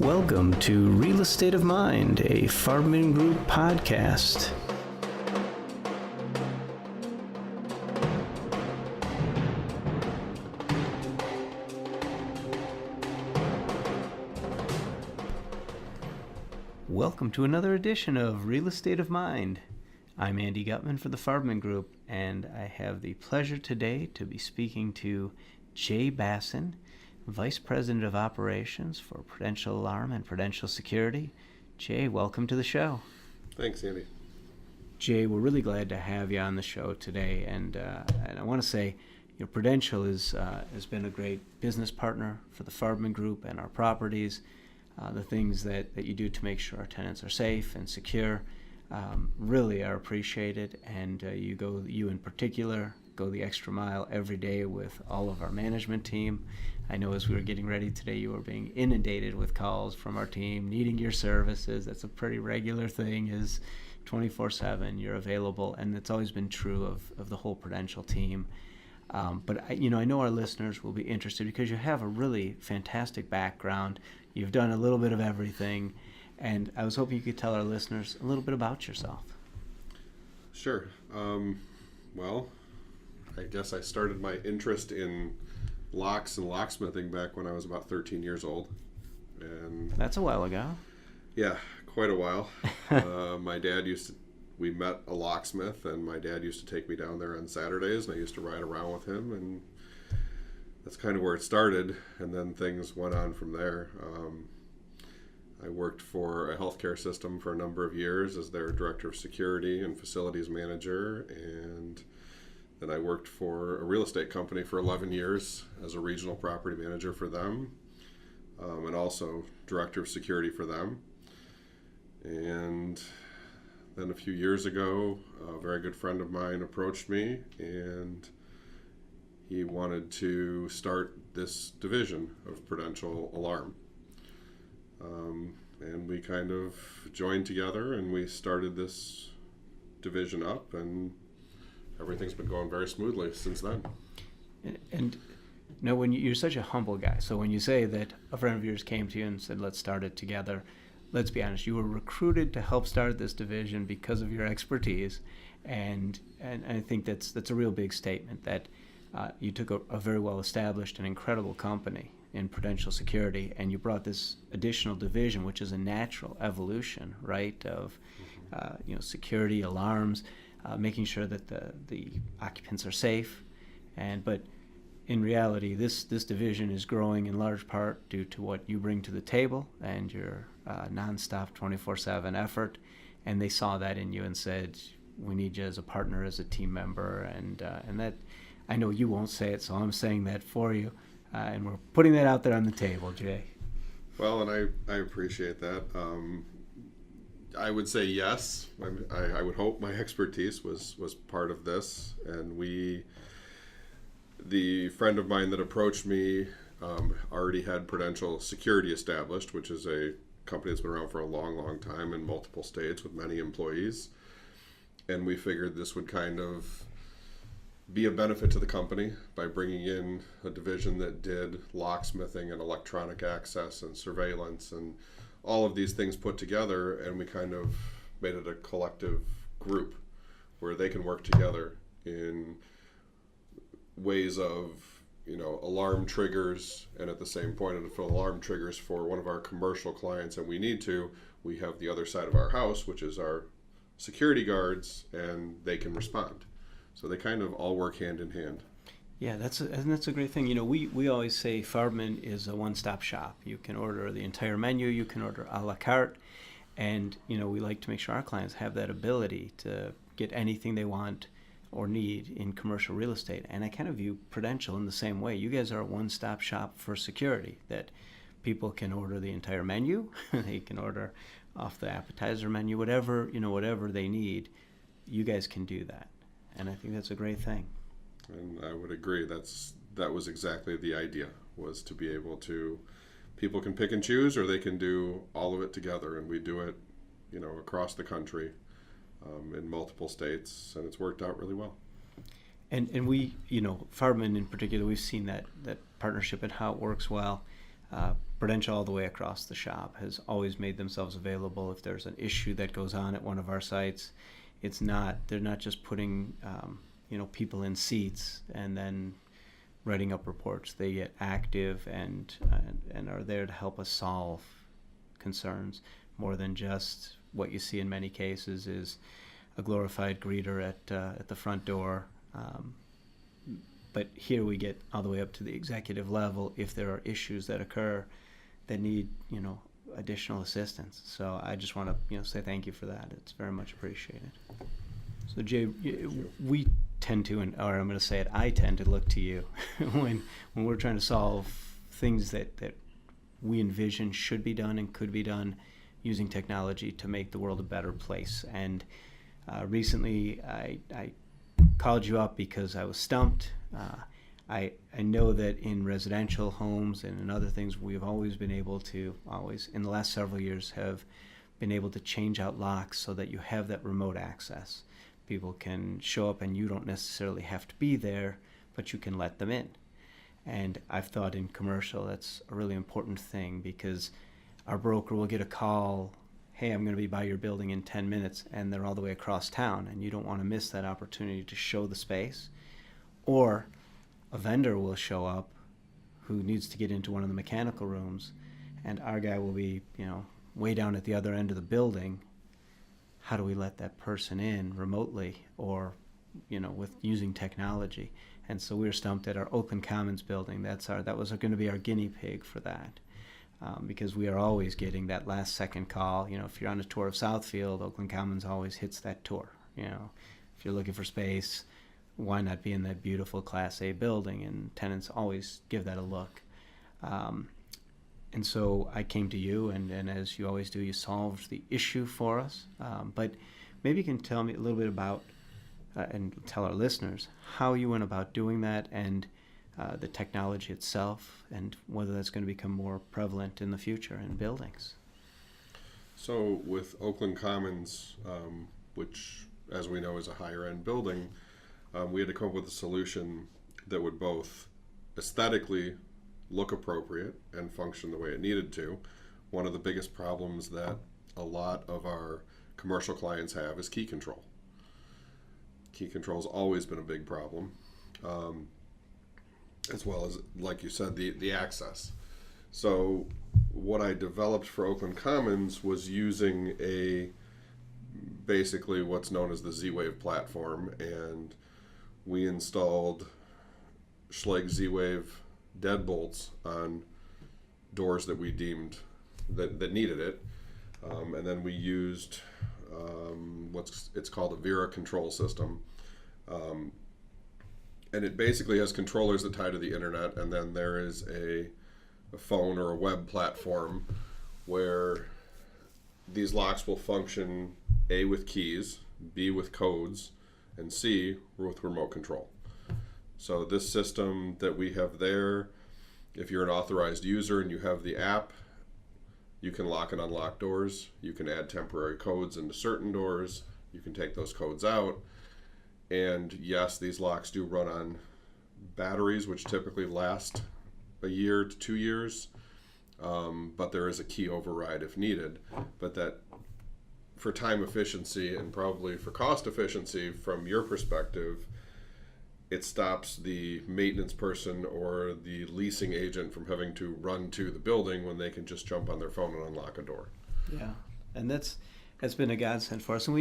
Welcome to Real Estate of Mind, a Farbman Group podcast. Welcome to another edition of Real Estate of Mind. I'm Andy Gutman for the Farbman Group, and I have the pleasure today to be speaking to Jay Bassin, Vice President of Operations for Prudential Alarm and Prudential Security. Jay, welcome to the show. Thanks, Andy. Jay, we're really glad to have you on the show today, and I want to say, Prudential has been a great business partner for the Farbman Group and our properties. The things that you do to make sure our tenants are safe and secure really are appreciated, and you in particular go the extra mile every day with all of our management team. I know as we were getting ready today, you were being inundated with calls from our team needing your services. That's a pretty regular thing, is 24/7 you're available, and it's always been true of the whole Prudential team. But I know our listeners will be interested because you have a really fantastic background. You've done a little bit of everything, and I was hoping you could tell our listeners a little bit about yourself. Sure. Well, I guess I started my interest in locks and locksmithing back when I was about 13 years old. And that's a while ago. Yeah, quite a while. We met a locksmith, and my dad used to take me down there on Saturdays, and I used to ride around with him, and that's kind of where it started, and then things went on from there. I worked for a healthcare system for a number of years as their director of security and facilities manager, and then I worked for a real estate company for 11 years as a regional property manager for them, and also director of security for them. And then a few years ago, a very good friend of mine approached me, and he wanted to start this division of Prudential Alarm. And we kind of joined together, and we started this division up, and everything's been going very smoothly since then. And when you're such a humble guy, so when you say that a friend of yours came to you and said, let's start it together, let's be honest, you were recruited to help start this division because of your expertise, and I think that's a real big statement that you took a very well-established and incredible company in Prudential Security, and you brought this additional division, which is a natural evolution, right, of security, alarms, making sure that the occupants are safe, but in reality, this division is growing in large part due to what you bring to the table and your nonstop 24/7 effort, and they saw that in you and said, we need you as a partner, as a team member, and that, I know you won't say it, so I'm saying that for you, and we're putting that out there on the table, Jay. Well, and I appreciate that. I would say yes. I would hope my expertise was part of this, and the friend of mine that approached me already had Prudential Security established, which is a company that's been around for a long, long time in multiple states with many employees. And we figured this would kind of be a benefit to the company by bringing in a division that did locksmithing and electronic access and surveillance and all of these things put together, and we kind of made it a collective group where they can work together in ways of alarm triggers, and at the same point, if alarm triggers for one of our commercial clients and we have the other side of our house, which is our security guards, and they can respond. So they kind of all work hand in hand. Yeah, that's a great thing. We always say Farbman is a one-stop shop. You can order the entire menu, you can order a la carte, and we like to make sure our clients have that ability to get anything they want or need in commercial real estate. And I kind of view Prudential in the same way. You guys are a one-stop shop for security, that people can order the entire menu, they can order off the appetizer menu, whatever they need, you guys can do that. And I think that's a great thing. And I would agree. That was exactly the idea, was to be able to, people can pick and choose, or they can do all of it together, and we do it, across the country, in multiple states, and it's worked out really well. And we, Farbman in particular, we've seen that partnership and how it works well. Prudential all the way across the shop has always made themselves available. If there's an issue that goes on at one of our sites, they're not just putting people in seats and then writing up reports. They get active and are there to help us solve concerns more than just what you see in many cases is a glorified greeter at the front door. But here we get all the way up to the executive level if there are issues that occur that need additional assistance. So I just want to say thank you for that. It's very much appreciated. So Jay, we tend to, or I'm going to say it, I tend to look to you when we're trying to solve things that we envision should be done and could be done using technology to make the world a better place. And recently I called you up because I was stumped. I know that in residential homes and in other things, we've always been able to, in the last several years, have been able to change out locks so that you have that remote access. People can show up and you don't necessarily have to be there, but you can let them in. And I've thought in commercial that's a really important thing because our broker will get a call, hey, I'm going to be by your building in 10 minutes, and they're all the way across town, and you don't want to miss that opportunity to show the space. Or a vendor will show up who needs to get into one of the mechanical rooms, and our guy will be, way down at the other end of the building. How do we let that person in remotely or, with using technology? And so we were stumped at our Oakland Commons building. That was going to be our guinea pig for that. Because we are always getting that last second call. If you're on a tour of Southfield, Oakland Commons always hits that tour. If you're looking for space, why not be in that beautiful Class A building? And tenants always give that a look. And so I came to you, and as you always do, you solved the issue for us. But maybe you can tell me a little bit about, and tell our listeners, how you went about doing that and the technology itself, and whether that's going to become more prevalent in the future in buildings. So with Oakland Commons, which, as we know, is a higher-end building, we had to come up with a solution that would both aesthetically look appropriate and function the way it needed to. One of the biggest problems that a lot of our commercial clients have is key control. Key control has always been a big problem. As well as, like you said, the access. So what I developed for Oakland Commons was using basically what's known as the Z-Wave platform, and we installed Schlage Z-Wave deadbolts on doors that we deemed that needed it, and then we used it's called a Vera control system. And it basically has controllers that tie to the internet, and then there is a phone or a web platform where these locks will function A, with keys, B, with codes, and C, with remote control. So this system that we have there, if you're an authorized user and you have the app, you can lock and unlock doors. You can add temporary codes into certain doors. You can take those codes out. And yes, these locks do run on batteries, which typically last a year to 2 years, but there is a key override if needed. But that, for time efficiency and probably for cost efficiency from your perspective, it stops the maintenance person or the leasing agent from having to run to the building when they can just jump on their phone and unlock a door. Yeah, and that's been a godsend for us. And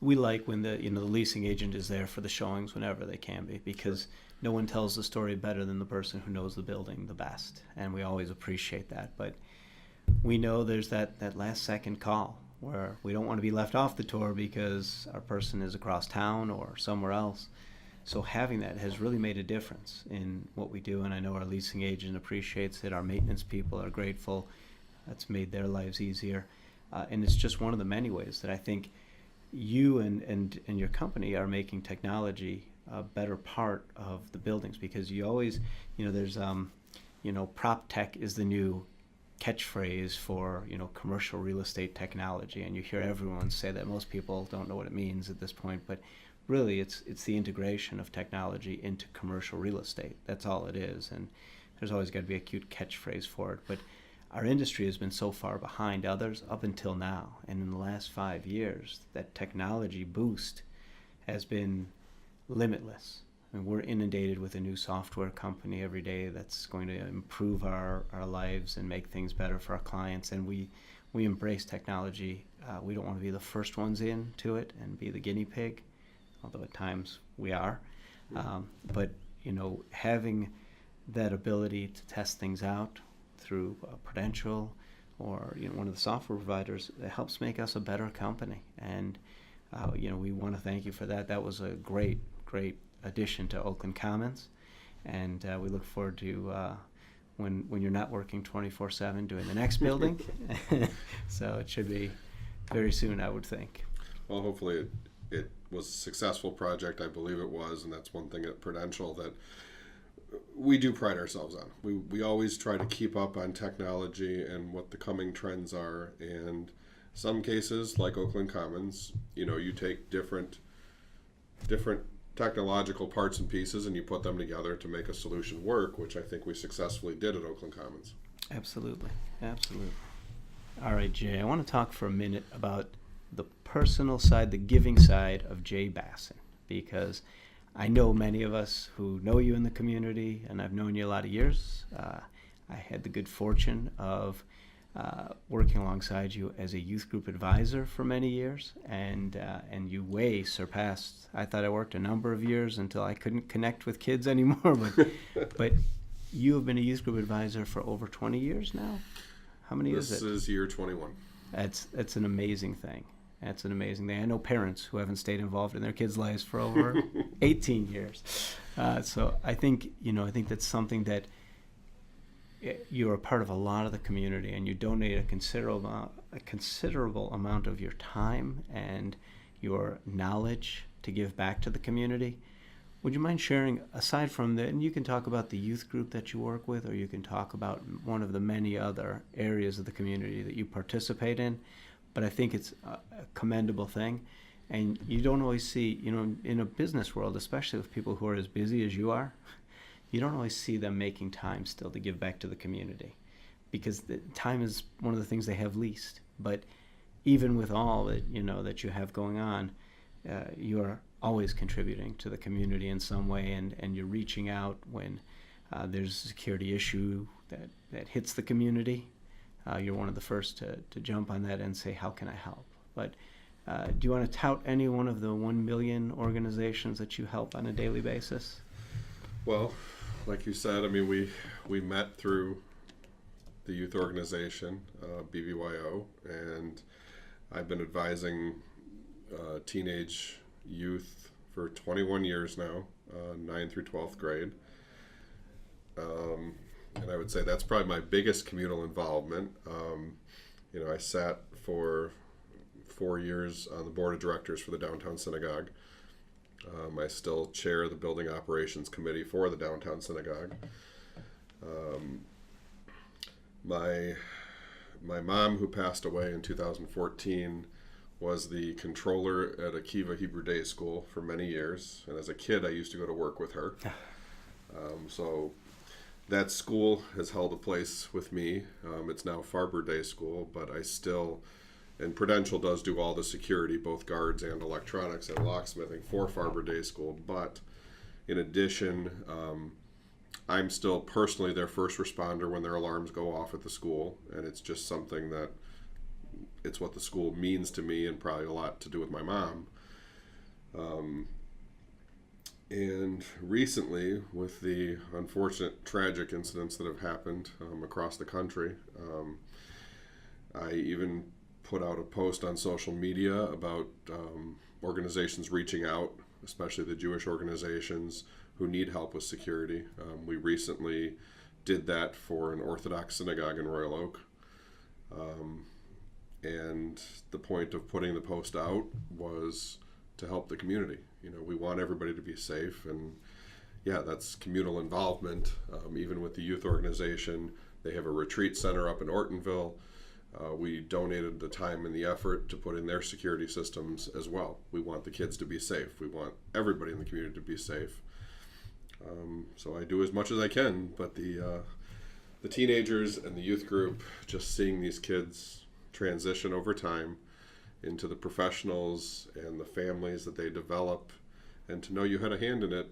we like when the leasing agent is there for the showings whenever they can be, because no one tells the story better than the person who knows the building the best, and we always appreciate that. But we know there's that last second call where we don't want to be left off the tour because our person is across town or somewhere else. So having that has really made a difference in what we do, and I know our leasing agent appreciates it. Our maintenance people are grateful. That's made their lives easier, and it's just one of the many ways that I think you and your company are making technology a better part of the buildings, because you always, there's prop tech is the new catchphrase for commercial real estate technology, and you hear everyone say that. Most people don't know what it means at this point, but really it's the integration of technology into commercial real estate. That's all it is, and there's always got to be a cute catchphrase for it. But our industry has been so far behind others up until now. And in the last 5 years, that technology boost has been limitless. I mean, we're inundated with a new software company every day that's going to improve our lives and make things better for our clients. And we embrace technology. We don't want to be the first ones into it and be the guinea pig, although at times we are. But, having that ability to test things out through Prudential or one of the software providers, it helps make us a better company. And we want to thank you for that. That was a great addition to Oakland Commons, and we look forward to when you're not working 24/7 doing the next building. So it should be very soon, I would think. Well, hopefully it was a successful project. I believe it was, and that's one thing at Prudential that we do pride ourselves on. We always try to keep up on technology and what the coming trends are. And some cases, like Oakland Commons, you take different technological parts and pieces and you put them together to make a solution work, which I think we successfully did at Oakland Commons. Absolutely. All right, Jay, I want to talk for a minute about the personal side, the giving side of Jay Bassin, because I know many of us who know you in the community, and I've known you a lot of years. I had the good fortune of working alongside you as a youth group advisor for many years, and you way surpassed. I thought I worked a number of years until I couldn't connect with kids anymore, but you have been a youth group advisor for over 20 years now. How many is it? This is year 21. That's an amazing thing. That's an amazing thing. I know parents who haven't stayed involved in their kids' lives for over 18 years. So I think that's something that you're a part of a lot of the community, and you donate a considerable amount of your time and your knowledge to give back to the community. Would you mind sharing, aside from that, and you can talk about the youth group that you work with, or you can talk about one of the many other areas of the community that you participate in, but I think it's a commendable thing. And you don't always see, in a business world, especially with people who are as busy as you are, you don't always see them making time still to give back to the community, because the time is one of the things they have least. But even with all that that you have going on, you are always contributing to the community in some way, and you're reaching out when there's a security issue that hits the community. You're one of the first to jump on that and say, how can I help? But do you want to tout any one of the 1 million organizations that you help on a daily basis? Well, like you said, we met through the youth organization, BBYO, and I've been advising teenage youth for 21 years now, 9th through 12th grade. And I would say that's probably my biggest communal involvement. I sat for 4 years on the board of directors for the Downtown Synagogue. I still chair the building operations committee for the Downtown Synagogue. My mom, who passed away in 2014, was the controller at Akiva Hebrew Day School for many years, and as a kid I used to go to work with her. So that school has held a place with me. It's now Farber Day School, but I still, and Prudential does do all the security, both guards and electronics and locksmithing for Farber Day School. But in addition, I'm still personally their first responder when their alarms go off at the school, and it's just something that it's what the school means to me, and probably a lot to do with my mom. And recently, with the unfortunate tragic incidents that have happened across the country, I even put out a post on social media about organizations reaching out, especially the Jewish organizations who need help with security. We recently did that for an Orthodox synagogue in Royal Oak. And the point of putting the post out was to help the community. We want everybody to be safe, and that's communal involvement. Even with the youth organization, they have a retreat center up in Ortonville. We donated the time and the effort to put in their security systems as well. We want the kids to be safe. We want everybody in the community to be safe. So I do as much as I can, but the the teenagers and the youth group, just seeing these kids transition over time into the professionals and the families that they develop, and to know you had a hand in it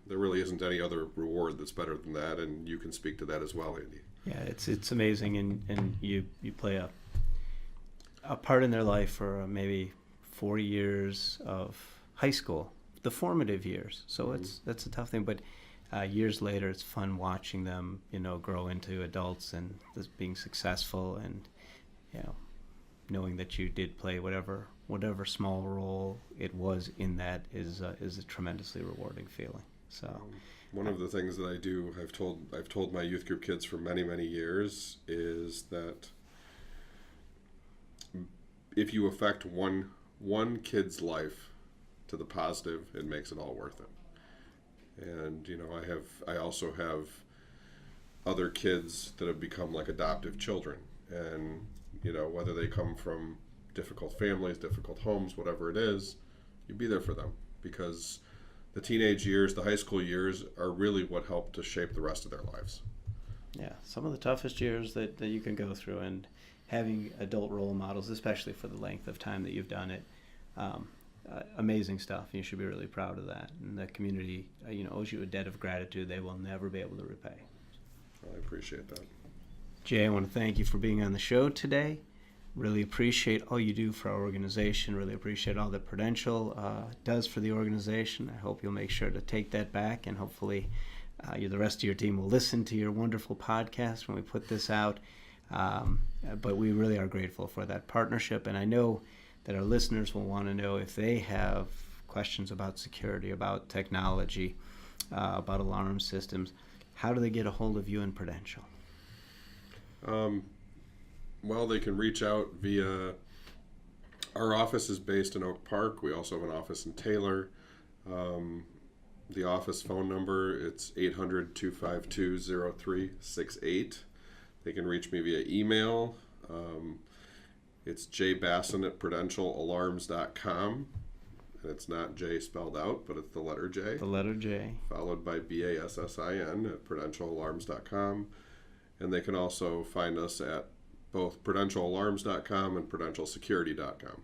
there really isn't any other reward that's better than that, and you can speak to that as well, Andy. Yeah, it's amazing, and you play a part in their life for maybe 40 years of high school, the formative years. So that's a tough thing, but years later, it's fun watching them, grow into adults and being successful, and knowing that you did play whatever small role it was in that is a tremendously rewarding feeling. So one of the things that I do, I've told my youth group kids for many, many years, is that if you affect one kid's life to the positive, it makes it all worth it. And I also have other kids that have become like adoptive children, and whether they come from difficult families, difficult homes, whatever it is, you be there for them, because the teenage years, the high school years, are really what help to shape the rest of their lives. Yeah, some of the toughest years that you can go through, and having adult role models, especially for the length of time that you've done it, amazing stuff. You should be really proud of that. And the community, owes you a debt of gratitude they will never be able to repay. I appreciate that. Jay, I want to thank you for being on the show today. Really appreciate all you do for our organization. Really appreciate all that Prudential does for the organization. I hope you'll make sure to take that back, and hopefully the rest of your team will listen to your wonderful podcast when we put this out. But we really are grateful for that partnership, and I know that our listeners will want to know if they have questions about security, about technology, about alarm systems. How do they get a hold of you and Prudential? Well, they can reach out via, our office is based in Oak Park. We also have an office in Taylor. The office phone number, it's 800-252-0368. They can reach me via email. It's Jay Bassin at prudentialalarms.com. And it's not J spelled out, but it's the letter J. The letter J. Followed by BASSIN at prudentialalarms.com. And they can also find us at both prudentialalarms.com and prudentialsecurity.com.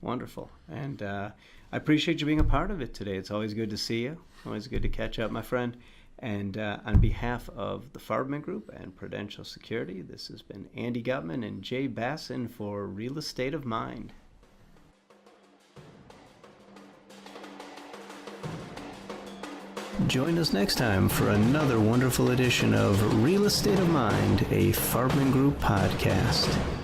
Wonderful. And I appreciate you being a part of it today. It's always good to see you. Always good to catch up, my friend. And on behalf of the Farbman Group and Prudential Security, this has been Andy Gutman and Jay Bassin for Real Estate of Mind. Join us next time for another wonderful edition of Real Estate of Mind, a Farbman Group podcast.